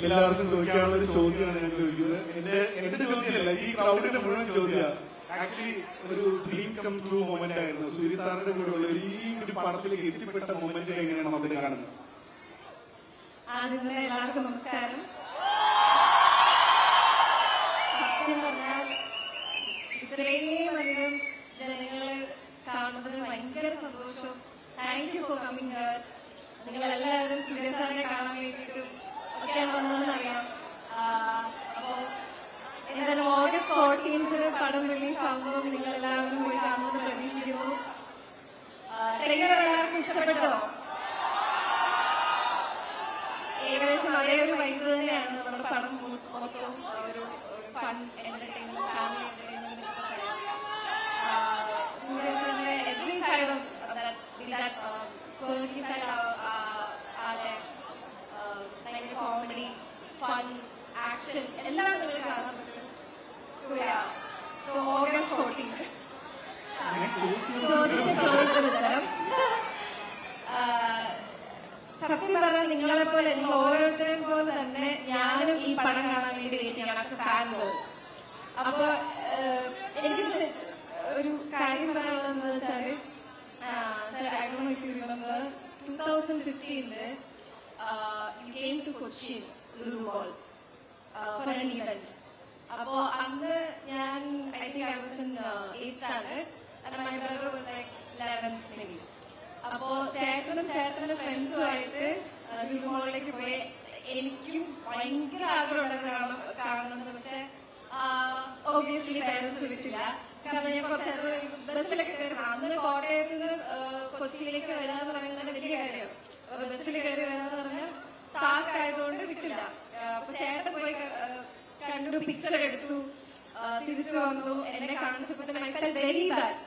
എല്ലാവർക്കും ചോദിക്കാനുള്ള ഒരു ചോദ്യമാണ് ഞാൻ ചോദിക്കുന്നത്. എന്റെ ചോദ്യമല്ല, ഈ ക്രൗഡിന്റെ മുഴുവൻ ചോദ്യമാണ്. ആക്ച്വലി ഒരു ഡ്രീം കം ട്രൂ മൊമെന്റ് ആയിരുന്നു. സൂര്യ സാറിന്റെ കൂടെയുള്ള ഈ ഒരു പടത്തിലേക്ക് എത്തിപ്പെട്ട മൊമെന്റ് എങ്ങനെയാണ് അതിനെ കാണുന്നത്? എല്ലാവർക്കും നമസ്കാരം. സത്യം പറഞ്ഞാൽ ഇത്രയും അധികം ജനങ്ങളെ കാണുന്നതിന് ഭയങ്കര സന്തോഷം. Thank you for coming here. നിങ്ങളെല്ലാവരും സൂര്യ സാറിനെ കാണാൻ വേണ്ടിയിട്ടും ഒക്കെയാണ് വന്നതെന്ന് അറിയാം. അപ്പോ എന്തായാലും ഓഗസ്റ്റ് 14 പടം റിലീസ് ആകുമ്പോൾ നിങ്ങളെല്ലാവരും പോയി കാണുമെന്ന് പ്രതീക്ഷിക്കുന്നു. ട്രെയിലർ എല്ലാവർക്കും ഇഷ്ടപ്പെട്ടോ? ഏകദേശം അതേ ഒരു വൈബ് തന്നെയാണ് നമ്മുടെ പടം മൊത്തം. ഒരു ഫൺ എന്റർടൈൻമെന്റ്, ഫാമിലി എന്റർടൈൻമെന്റ് എന്നൊക്കെ പറയാം. സൂര്യ സാറിന്റെ every side of quirky side ആടെ ഭയങ്കര കോമഡി, ഫൺ, ആക്ഷൻ എല്ലാം നിങ്ങൾ കാണാൻ പറ്റും. സോ ഓഗസ്റ്റ് 14 ചോദ്യത്തിന് സത്യം പറഞ്ഞാൽ നിങ്ങളെ പോലെ, നിങ്ങൾ ഓരോരുത്തരെയും പോലെ തന്നെ ഞാനും ഈ പടം കാണാൻ വേണ്ടി വെയിറ്റിംഗാണ് ആസ് എ ഫാൻ. അപ്പൊ എനിക്ക് ഒരു കാര്യം പറയാനുള്ളതെന്ന് വെച്ചാല്, sir, I don't know if you remember, 2015 you came to Cochin Lulu Mall for an event. Appo annu njan I think I was in 8th standard and my brother was like 11th maybe. Appo ചേട്ടന്റെ ഫ്രണ്ട്സും ആയിട്ട് ലുലു മോളിലേക്ക് പോയി. എനിക്കും ഭയങ്കര ആഗ്രഹമുണ്ടായിരുന്നു കാണുന്നത്. പക്ഷെ obviously parents വിട്ടില്ല. കാരണം ഞാൻ കുറച്ച് ബസ്സിലൊക്കെ കയറി, അന്ന് കോട്ടയത്ത് നിന്ന് കൊച്ചിയിലേക്ക് വരാന്ന് പറയുന്നത് വലിയ കാര്യമാണ്. അപ്പൊ ബസ്സിൽ കയറി വരാന്ന് പറഞ്ഞാൽ ടാസ്ക് ആയതുകൊണ്ട് വിട്ടില്ല. അപ്പൊ ചേട്ടൻ പോയി കണ്ടു, പിക്ചർ എടുത്തു, തിരിച്ചു വന്നു. എന്നെ കാണിച്ചപ്പോൾ ഐ ഫെൽറ്റ് വെരി ബാഡ്.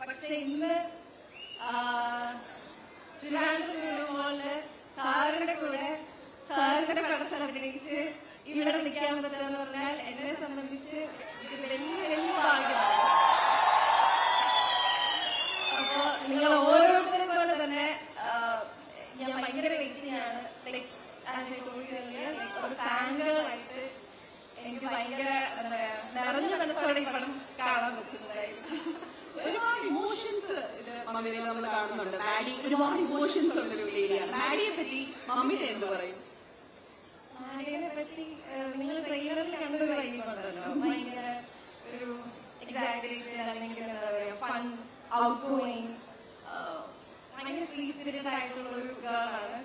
പക്ഷെ ഇന്ന് ട്രിവാൻഡ്രം മോളില് സാറിന്റെ കൂടെ സാറിന്റെ പടത്തിൽ അഭിനയിച്ച് ഇവിടെ നിൽക്കാൻ പറ്റുക എന്ന് പറഞ്ഞാൽ എന്നെ സംബന്ധിച്ച് ഇത് വലിയ വലിയ ഭാഗ്യമാണ്. അപ്പോ നിങ്ങൾ ഓരോരുത്തരും പോലെ തന്നെ ഞാൻ ഭയങ്കര വെയിറ്റിംഗ് ആണ്. ഒരു ഫാനുകളായിട്ട് എനിക്ക് ഭയങ്കര നിറഞ്ഞ മനസ്സോടെ ഈ പടം കാണാൻ പറ്റുന്നതായിരുന്നു. ഒരുപാട് ഇമോഷൻസ് ഇത് മമ്മിനെ നമ്മൾ കാണുന്നുണ്ട്. മാഡി ഒരുപാട് ഇമോഷൻസ് ഉള്ളൊരു ഏരിയയാണ്. മാഡിയെ പറ്റി മമ്മിനെ എന്ത് പറയും? മാഡിയെ പറ്റി നിങ്ങൾ ട്രെയിലറിൽ കണ്ടൊരു വൈബുണ്ടല്ലോ, ഭയങ്കര ഒരു എക്സാജറേറ്റഡ് അല്ലെങ്കിൽ എന്താ പറയാ ഫൺ, ഔട്ട് ഗോയിങ്, ഭയങ്കര ഫ്രീ സ്പിരിറ്റഡ് ആയിട്ടുള്ള ഒരു ഗേളാണ്.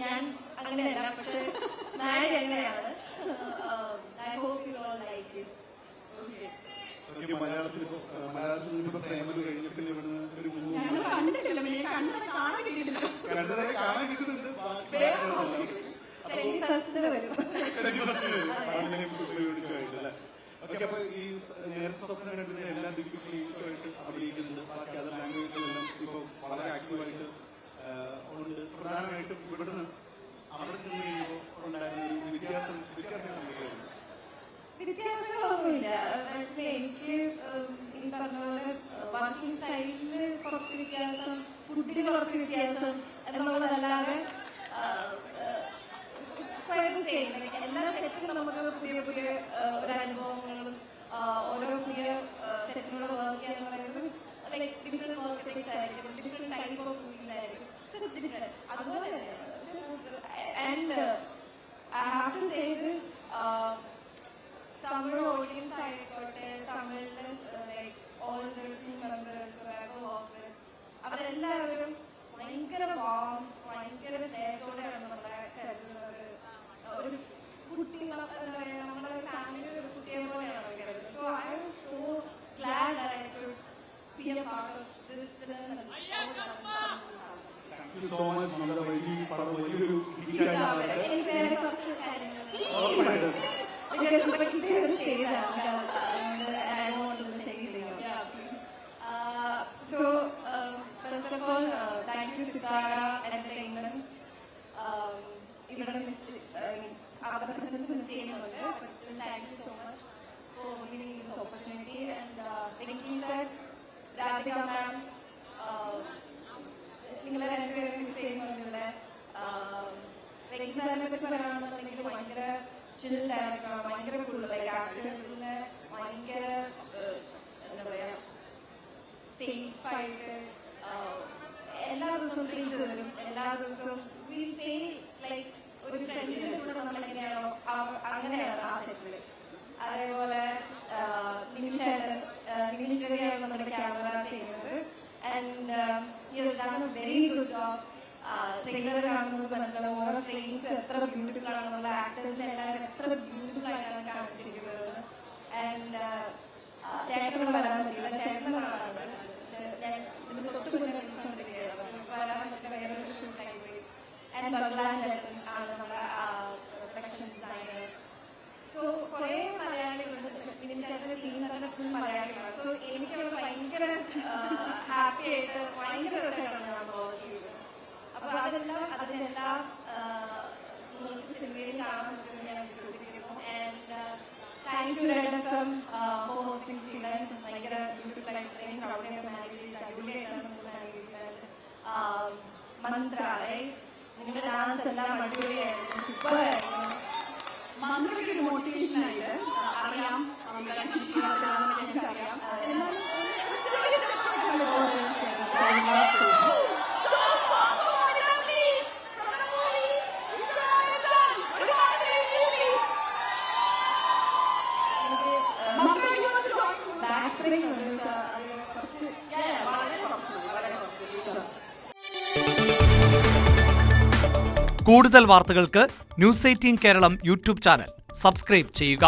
ഞാൻ അങ്ങനെയല്ല, പക്ഷെ മാഡി അങ്ങനെയാണ്. I hope you all like it. മലയാളത്തിൽ നിന്ന് പ്രേമലു കഴിഞ്ഞ പിന്നെ ഇവിടുന്ന് ഒരു കണ്ടതൊക്കെ കാണാൻ കിട്ടുന്നുണ്ട്. ഓക്കെ, അപ്പൊ ഈ നേരത്തെ സ്വപ്നം കണ്ടിരുന്ന എല്ലാ ബിഗ് ബിഗ് ലീഗ്സുമായിട്ട് അഭിനയിക്കുന്നുണ്ട്. ബാക്കി അതർ ലാംഗ്വേജുകളെല്ലാം ഇപ്പൊ വളരെ ആക്റ്റീവായിട്ട് ഉണ്ട്. പ്രധാനമായിട്ടും ഇവിടുന്ന് അവിടെ ചെന്ന് കഴിയുമ്പോൾ ഉണ്ടായിരുന്ന ഒരു വ്യത്യാസങ്ങളൊന്നുമില്ല. പക്ഷെ എനിക്ക് ഈ പറഞ്ഞ പോലെ വർക്കിംഗ് സ്റ്റൈലില് കുറച്ച് വ്യത്യാസം, ഫുഡിന് കുറച്ച് വ്യത്യാസം എന്നുള്ളതല്ലാതെ എല്ലാ സെറ്റിലും നമുക്ക് പുതിയ പുതിയ ഒരു അനുഭവങ്ങളും ഓരോ പുതിയ സെറ്റിനോട് വർക്ക് ചെയ്യാന്ന് പറയുന്നത് ലൈക് ഡിഫറെന്റ് വർക്ക് ടൈപ്സ് ആയിരിക്കും, ഡിഫറെന്റ് ടൈപ്പ് ഓഫ് മൂവീസ് ആയിരിക്കും. അതുപോലെ തന്നെയാണ്. And I have to say this, Tamil audience ആയിക്കോട്ടെ, തമിഴിലെ ലൈക് ഓൾ ദ മെമ്പേഴ്സ് അവരെല്ലാവരും ഭയങ്കര വാം, ഭയങ്കര സ്നേഹത്തോടെയാണ് നമ്മളെ കരുതുന്നത്. ഒരു കുട്ടി എന്താ പറയാ, നമ്മുടെ ഫാമിലിയിൽ ഒരു കുട്ടിയെ പോലെയാണ് അവർ കരുതുന്നത്. So I was so GLAAD that I could be A part of this film. Thank you so much. നമ്മുടെ വൈജി പടം വലിയൊരു ഹിറ്റാണ്. എനിക്ക് വേറെ കുറച്ച് കാര്യങ്ങൾ So, first of all, thank you Sitara Entertainments. Even our presence in the same order, but still thank you so much for giving me this opportunity. And Pinky sir, Radhika ma'am, Venky സാറിനെ പറ്റി പറയുകയാണെന്നുണ്ടെങ്കിൽ ഭയങ്കര ചിൽ ഡയറക്ടറാണ്, ഭയങ്കര cool, like ആക്ടേഴ്സിനെ ഭയങ്കര എന്താ പറയാ safe ആയിട്ട് എല്ലാ ദിവസവും ട്രീറ്റ് തരും. എല്ലാ ദിവസവും ലൈക്ക് ഒരു ഫ്രണ്ട്സിന്റെ കൂടെ നമ്മൾ എങ്ങനെയാണോ അങ്ങനെയാണ് ആ സെറ്റില്. അതേപോലെ നിമിഷയാണ് നമ്മുടെ ക്യാമറ ചെയ്യുന്നത്. And very good job. Trailer കാണുന്നത് മനസ്സിലാവും ഓരോ ഫ്രെയിംസ് എത്ര ബ്യൂട്ടിഫുൾ ആണ്, നമ്മുടെ ആക്ടേഴ്സിനെ എല്ലാവരും എത്ര ബ്യൂട്ടിഫുൾ ആയിട്ടാണ് കാണിച്ചിരിക്കുന്നത്. ആൻഡ് ചേട്ടനോട് വരാൻ പറ്റില്ല, ചേട്ടനെ കാണാറുണ്ട്. പക്ഷെ ഞാൻ ഇതിന് തൊട്ട് മുന്നേ വിളിച്ചുകൊണ്ടിരിക്കുകയാണ്, വരാൻ പറ്റിയ വേറൊരു ഷൂട്ടായി പോയി. ആൻഡ് ബഗ്ലാൻ ചേട്ടൻ ആണ് നമ്മുടെ പ്രൊഡക്ഷൻ ഡിസൈനർ. സോ കുറെ മലയാളികളുണ്ട്, ചേട്ടന്റെ ടീം തന്നെ ഫുൾ മലയാളികളാണ്. സോ എനിക്ക് ഭയങ്കര ഹാപ്പി ആയിട്ട് ഭയങ്കര രസമായിട്ടാണ് ഞാൻ വർക്ക് ചെയ്തത്. അപ്പൊ അതിനെല്ലാം നിങ്ങൾക്ക് സിനിമയിൽ കാണാൻ പറ്റുമെന്ന് ഞാൻ വിശ്വസിക്കുന്നു. And thank you Red FM for hosting this event. ഭയങ്കര ബ്യൂട്ടിഫുൾ ആയിട്ട് ഇത്രയും ക്രൗഡിനെയൊക്കെ മാനേജ് ചെയ്ത് അടിപൊളിയായിട്ടാണ് നിങ്ങൾ മാനേജ് ചെയ്യുന്നത്. മന്ത്ര, നിങ്ങളുടെ ഡാൻസ് എല്ലാം അടിപൊളിയായിരുന്നു, സൂപ്പർ ആയിരുന്നു. മന്ത്രയ്ക്ക് ഒരു മോട്ടിവേഷൻ ആയിട്ട് അറിയാം, എനിക്കറിയാം. എന്നാലും കൂടുതൽ വാർത്തകൾക്ക് news 18 Keralam YouTube channel subscribe ചെയ്യുക.